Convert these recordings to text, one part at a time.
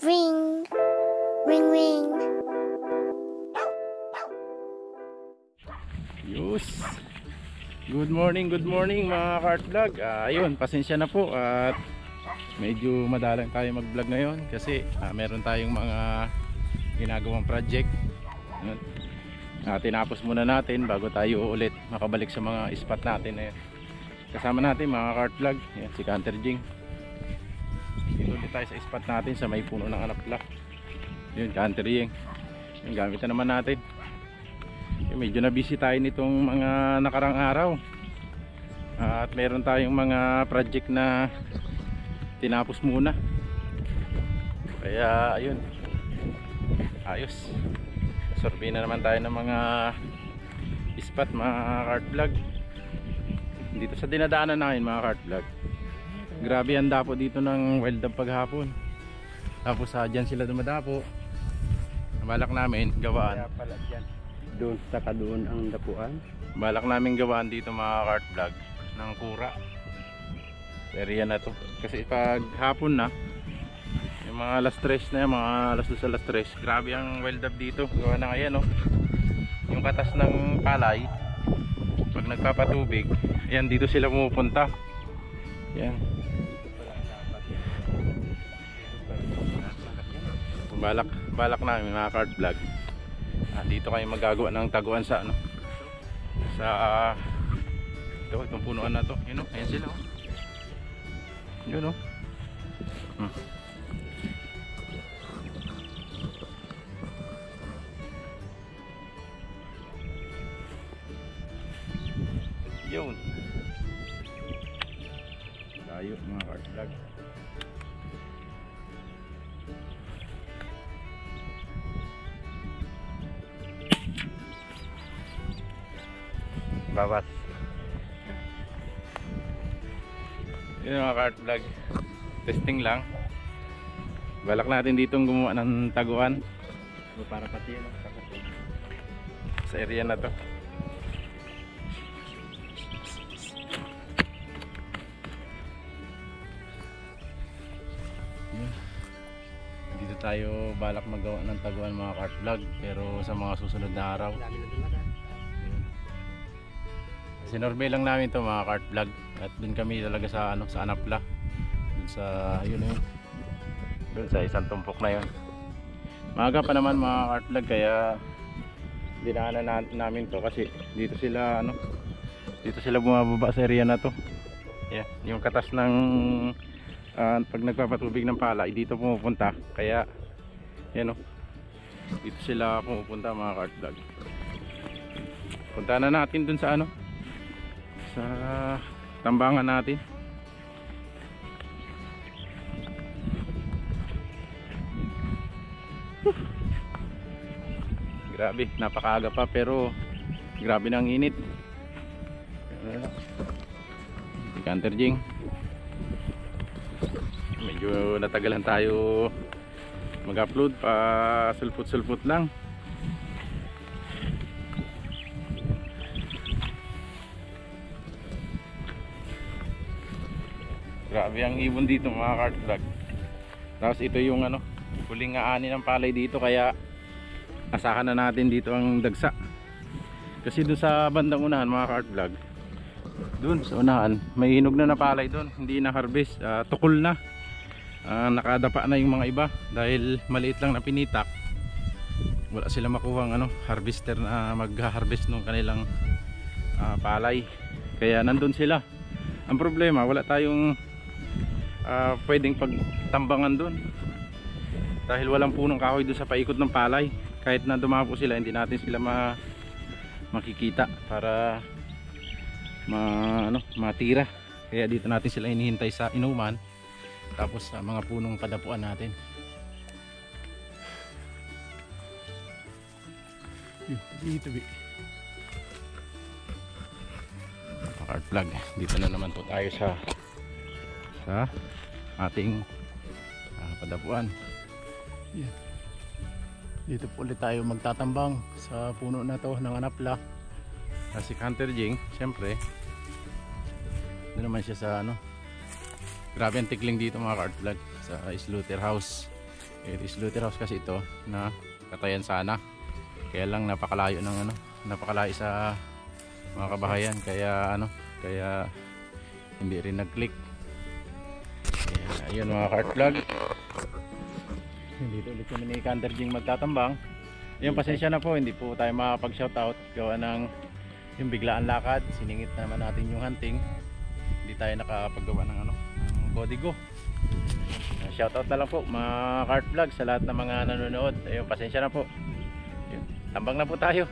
Ring, ring, ring. Yus. Good morning mga Kart Vlog. Ayun, pasensya na po at medyo madalang tayo mag-vlog ngayon kasi meron tayong mga ginagawang project. Tinapos muna natin bago tayo ulit makabalik sa mga spot natin. Kasama natin mga Kart Vlog, yan, si Canter Jing. Dito ulit tayo sa spot natin sa may puno ng anapla. Yun, Canter Jing. Yung gamit na naman natin. Medyo na busy tayo nitong mga nakarang araw at meron tayong mga project na tinapos muna, kaya ayun, ayos, survey na naman tayo ng mga spot mga Kart Vlog dito sa dinadaanan namin mga Kart Vlog. Grabe ang dapo dito ng wild dog paghapon, tapos dyan sila dumadapo. Balak namin gawaan doon sa kadoon ang dapuan. Balak namin gawaan dito mga Kart Vlog ng kura sa area na to, kasi pag hapon na yung mga alas 3 na yan, mga alas 2 alas 3, grabe ang wild up dito. Gawa na ngayon yung katas ng palay pag nagpapatubig, ayan, dito sila pumupunta. Yan, balak namin mga Kart Vlog, dito kayo magagawa ng taguan sa itong punuan na to. Yun, ayan sila yun. Yun, tayo mga Kart Vlog. Bawas. Yun mga Kart Vlog, testing lang. Balak natin ditong gumawa ng taguan Para pati yan sa area na to. Dito tayo balak magawa ng taguan mga Kart Vlog, pero sa mga susunod na araw. Sinorvey lang namin to mga Kart Vlog, at dun kami talaga sa sa Anapla, dun sa dun sa isang tumpok na yun. Maaga pa naman mga Kart Vlog, kaya dinaanan namin to kasi dito sila bumababa sa area na to. Yeah, yung katas ng pag nagpapatubig ng palay dito pumupunta, kaya yan dito sila pumupunta mga Kart Vlog. Punta na natin dun sa sa tambangan natin. Grabe, napakaaga pa pero grabe nang init. Si Canter Jing, medyo natagalan tayo mag-upload, pa sulput-sulput lang. Grabe ang ibon dito mga Kart Vlog. Tapos ito yung huling ani ng palay dito, kaya asahan na natin dito ang dagsa. Kasi doon sa bandang unahan mga Kart Vlog, doon sa unahan may hinog na palay doon, hindi na harvest, tukol na. Nakadapa na yung mga iba dahil maliit lang na pinitak. Wala sila makuhang harvester na mag-harvest ng kanilang palay, kaya nandun sila. Ang problema, wala tayong pwedeng pagtambangan doon dahil walang punong kahoy doon sa paikot ng palay. Kahit na dumapo sila, hindi natin sila makikita para matira. Kaya dito natin sila hinihintay sa inuman, tapos sa mga punong padapuan natin. Dito Kart Vlog, dito na naman po tayo sa ating padapuan. Yan. Dito po ulit tayo magtatambang sa puno na to ng Anapla. Si Canter Jing, syempre doon naman siya sa Grabe ang tikling dito mga Kart Vlog, sa slaughterhouse. It is slaughterhouse kasi ito na katayan sana. Kaya lang napakalayo ng ano, napakalayo sa mga kabahayan, kaya ano, kaya hindi rin nag-click. Ayun mga cart vlog. Dito ulit kami ni Kanderjing magtatambang. Ayun, pasensya na po, hindi po tayo makapag-shoutout gawa ng yung biglaan lakad. Siningit na naman natin yung hunting. Hindi tayo nakapaggawa ng ano, ng Codigo. Shoutout na lang po mga cart vlog sa lahat ng mga nanonood. Ayun, pasensya na po. Ayun, tambang na po tayo.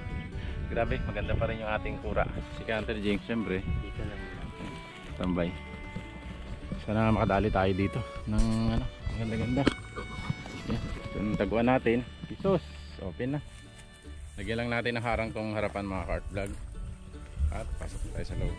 Grabe, maganda pa rin yung ating kura. Si Kanderjing, syempre Dito lang. tambay. Sana makadali tayo dito ng ano, maganda-ganda. Yan, ito yung taguan natin. Pisos, open na. Lagyan lang natin ng harang tong harapan mga cart vlog. At pasok tayo sa loob.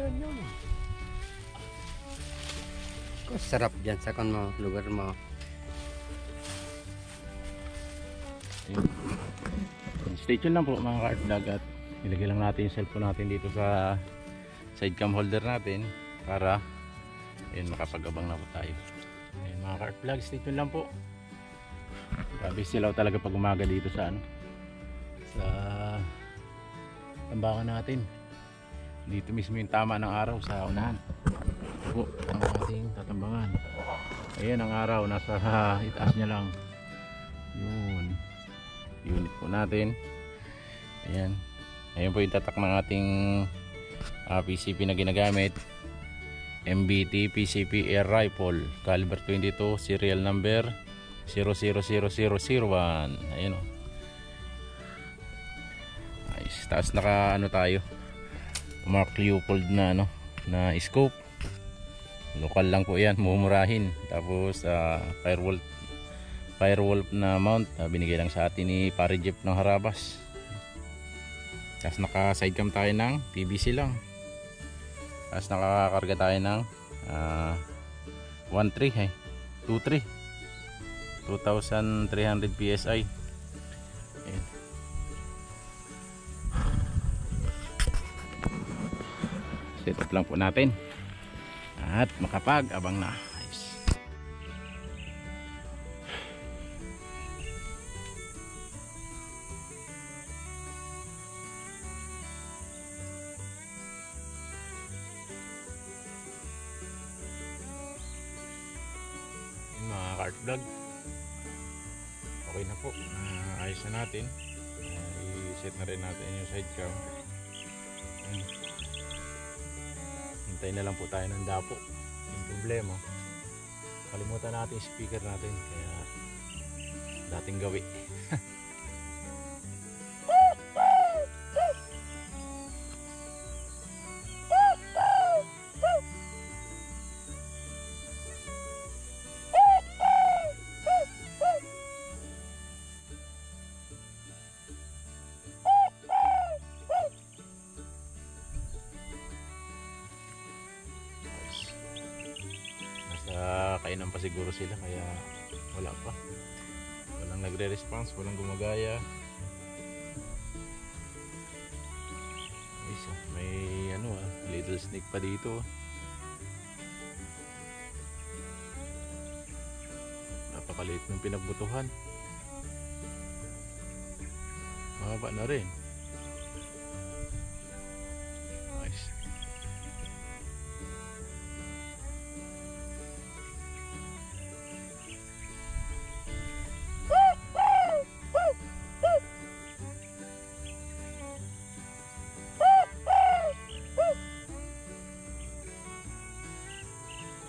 Yun. Kung sarap dyan sa lugar mo. Ayun. Stay tuned lang po mga cart vlog, at ilagay lang natin yung cellphone natin dito sa side cam holder natin para ayun, makapag-abang na po tayo. Ayun mga cart vlog, stay tuned lang po. Grabe silaw talaga pag umaga dito sa ano, sa tambakan natin. Dito mismo yung tama ng araw sa unahan po ang ating tatambangan. Ayan ang araw, nasa itaas niya lang. Yun, unit po natin. Ayan, ayun po yung tatak ng ating PCP na ginagamit. MBT PCP Air Rifle caliber 22, serial number 000001. Ayun o. Nice. Taas naka ano tayo, Mark Leopold na ano, na scope. Local lang po yan, mumurahin. Tapos Firewolf na mount, binigay lang sa atin ni Pare Jeff ng Harabas. Tapos naka sidecam tayo ng PVC lang. Tapos nakakarga tayo ng 2300 PSI. Ayan. Set up lang po natin at makapag-abang na. Nice. Yung mga cart vlog, okay na po. Ayos na natin. I-set na rin natin yung side cam. Hintayin na lang po tayo ng dapo. Yung problema, kalimutan natin yung speaker natin, kaya dating gawi. Kainan pa siguro sila, kaya wala pa, walang nagre-response, walang gumagaya. May ano little snake pa dito. Napakaliit ng pinagbutuhan, mahaba na rin. Nice.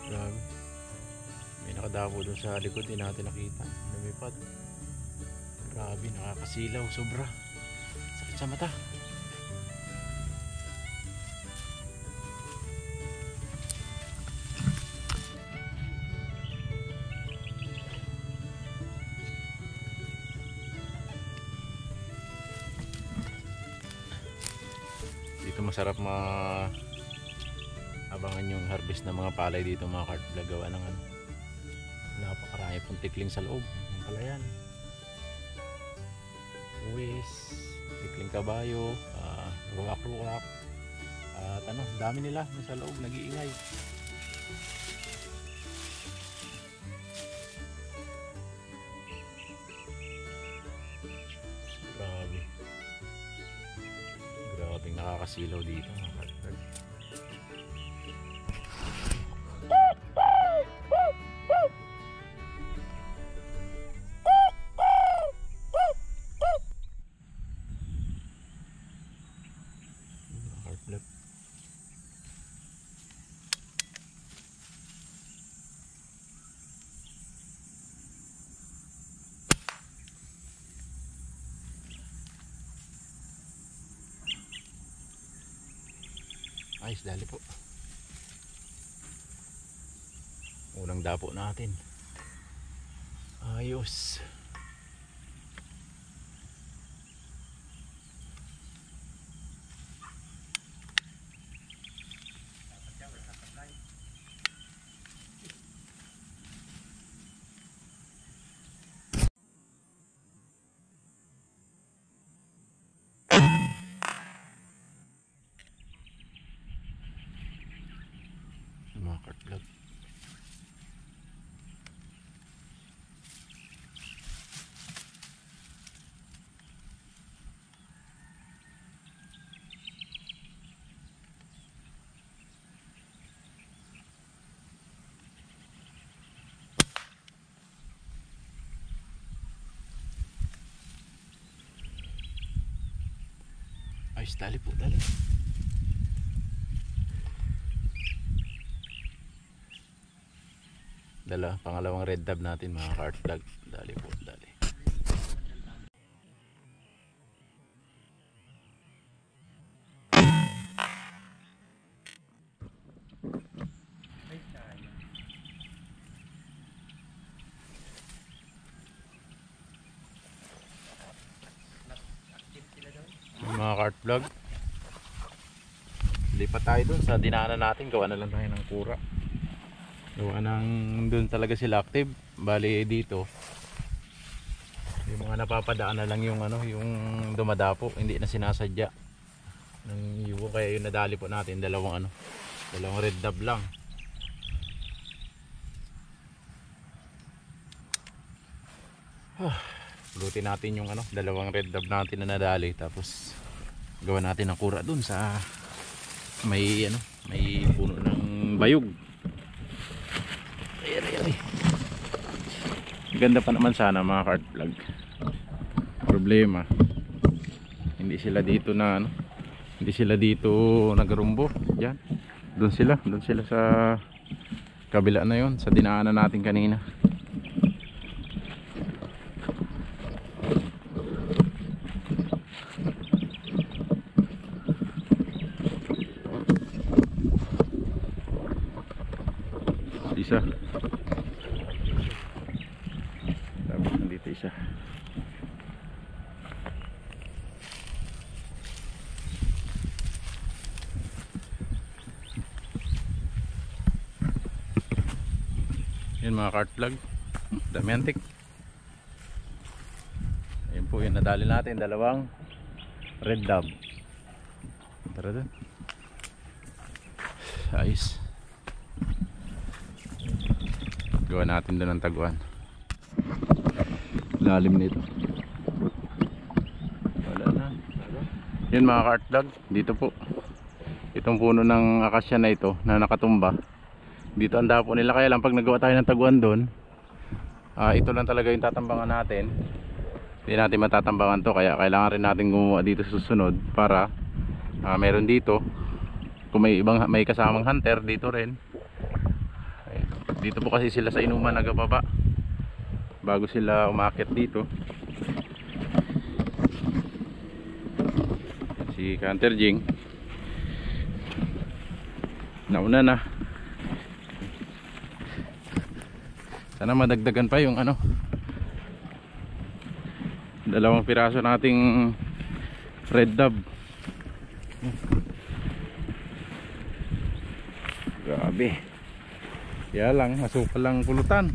Grabe. May nakadabo dun sa likod, di natin nakita. Lumipad. Grabe, nakakasilaw sobra. Sakit sa mata. Dito masarap Abangan yung harvest ng mga palay dito mga kart vlog. Gawa ng ano, napakarami pong tikling sa loob. Yung palayan, uwis, tikling kabayo, ruwak-ruwak, at ano, dami nila nasa loob, nag-iingay. Grabing nakakasilaw dito mga kart. Ayos, dali po. Unang dapo natin. Ayos. Mga kartlag. Ayos, dali po, dali. Pangalawang red dab natin mga kartlag. Dali po, dali. Mga kart vlog, lipat tayo dun sa dinaanan natin. Gawa na lang tayo ng kura. Gawa ng dun talaga sila active. Bali dito yung mga napapadaan na lang yung ano, yung dumadapo, hindi na sinasadya ng yugo. Kaya yung nadali po natin dalawang red dab lang. Pulutin natin yung dalawang red dab natin na nadali, tapos gawa natin ng kura dun sa may may puno ng bayog. Ay. Ganda pa naman sana mga kart vlog. Problema, hindi sila dito nagrumbo. Diyan, doon sila sa kabila na yon, sa dinaanan natin kanina. Isa, tapos nandito isa. Yun mga kart vlog, damiantik. Ayun po yung nadali natin, dalawang red dab. Tara dun. Ayos. Gawa natin doon ng taguan. Lalim nito. Wala na. Yun mga kart vlog, dito po. Itong puno ng akasya na ito na nakatumba, dito ang dapo nila. Kaya lang pag nagawa tayo ng taguan doon, ito lang talaga yung tatambangan natin. Hindi natin matatambangan to, kaya kailangan rin natin gumawa dito sa susunod para meron dito. Kung may kasamang hunter dito rin. Dito po kasi sila sa inuman nagababa bago sila umakyat dito. Si Hunter Jing nauna na. Sana madagdagan pa yung dalawang piraso nating red dab. Grabe. Kaya lang, masukal lang pulutan.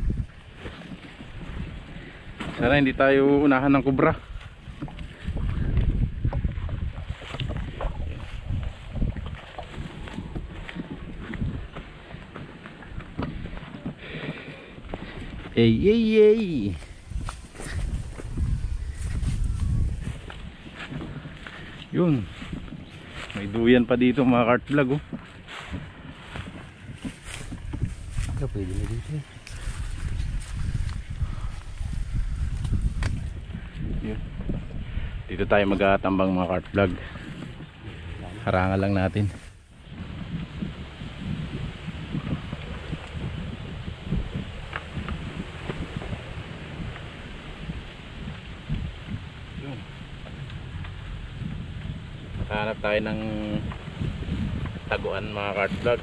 Sana hindi tayo unahan ng kubra. Ey, ey, ey. Yun. May duyan pa dito mga cart vlog oh. Ito pwede na dito eh. Yun. Dito tayo mag-atambang mga cart vlog. Harangan lang natin. Yun. Hanap tayo ng taguan mga cart vlog.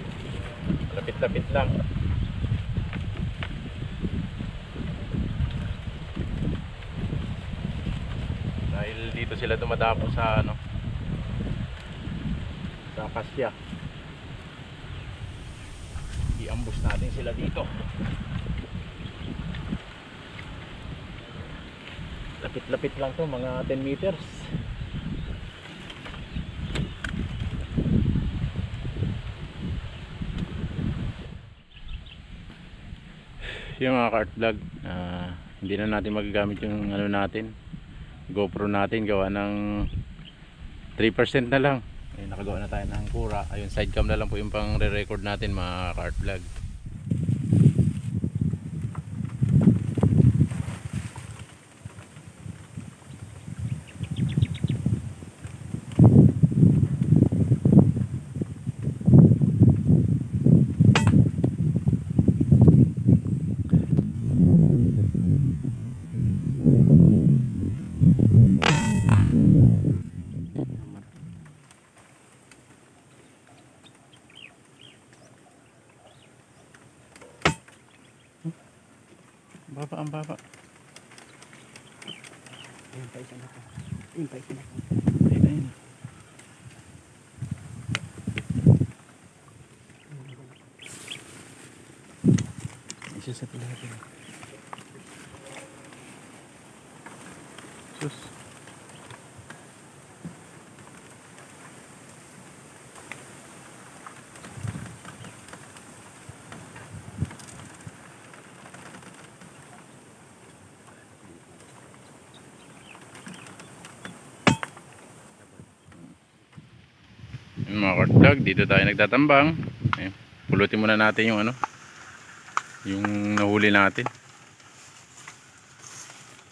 Lapit-lapit lang. Dahil dito sila dumadapo sa ano, sa Akasya. I-ambush natin sila dito. Lapit-lapit lang to, mga 10 meters. Yung mga cart vlog, hindi na natin magagamit yung ano natin, GoPro natin, gawa ng 3% na lang. Ayun, nakagawa na tayo ng kura. Ayun, sidecam na lang po yung pang re-record natin mga cart vlog. Baba, ang baba. Ayun pa isa na to. Ayun pa isa na to. Ayun, ayun. Isa sa tilapia. Sus. Yung mga cart vlog, dito tayo nagtatambang. Ayun, pulutin muna natin yung ano, yung nahuli natin.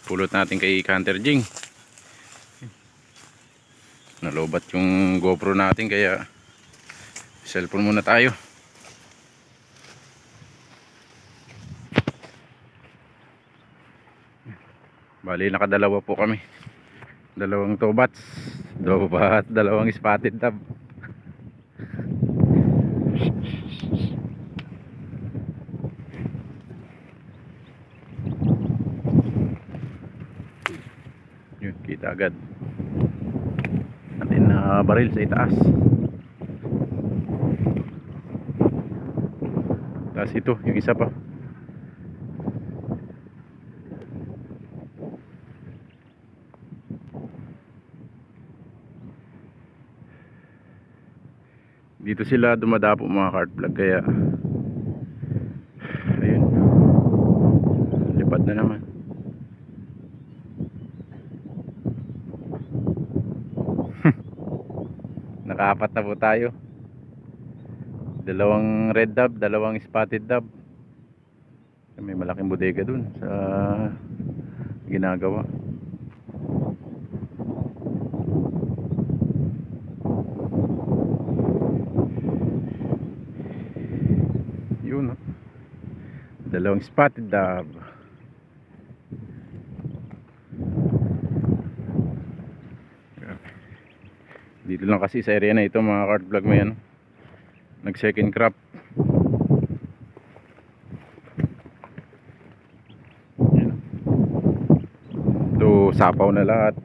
Pulot natin kay Hunter Jing. Nalobat yung GoPro natin kaya cellphone muna tayo. Bali nakadalawa po kami. Dalawang tobats, dalawang spotted tab. Yun, kita agad natin na baril sa itaas. Tapos ito, yung isa pa. Dito sila dumadapo mga cart vlog kaya ayun, lipad na naman. Nakaapat na po tayo. Dalawang red dab, dalawang spotted dab. May malaking bodega dun sa ginagawa. Yun, no? Dalawang spotted dab. Dito lang kasi sa area na ito mga cart vlog may ano, nag second crop. Yan. Ito sapaw na lahat.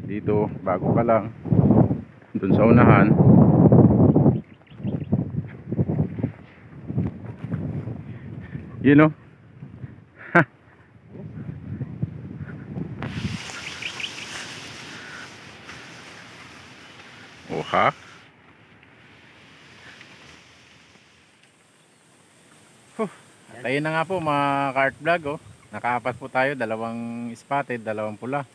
Dito bago pa lang. Doon sa unahan You know? Oh ha? At ayun na nga po mga ka-art vlog oh. Nakaapat po tayo, dalawang spotted, dalawang pula.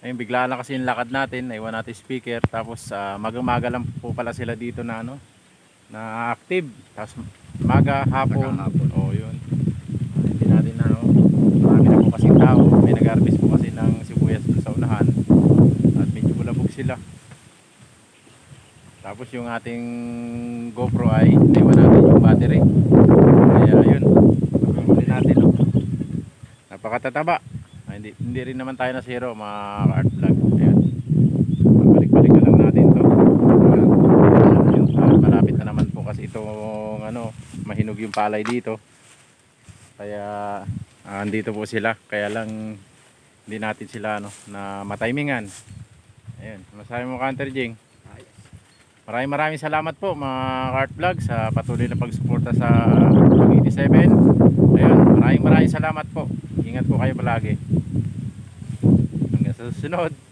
Ayun, bigla na kasi yung lakad natin, naiwan natin speaker. Tapos maga-maga lang po pala sila dito na ano, na active. Tapos maga, hapon. Oh, yun. Hindi natin na oh. Marami na po kasing tao. May nag-harvest po kasi ng sibuyas sa unahan. At medyo bulabog sila. Tapos yung ating GoPro ay naiwan natin yung battery. Kaya yun, huli natin oh. Napakatataba. Hindi rin naman tayo na zero mga ka-art vlog. Ayan. Balik-balik na lang natin to. Malapit na naman po kasi itong ano, mahinog yung palay dito. Kaya andito po sila. Kaya lang hindi natin sila ano, na matimingan. Ayun, masabi mo Counter Jing. Maraming salamat po mga ka-art vlog sa patuloy na pagsuporta sa 87. Ayun, maraming salamat po. Ingat po kayo palagi. Hanggang sa susunod.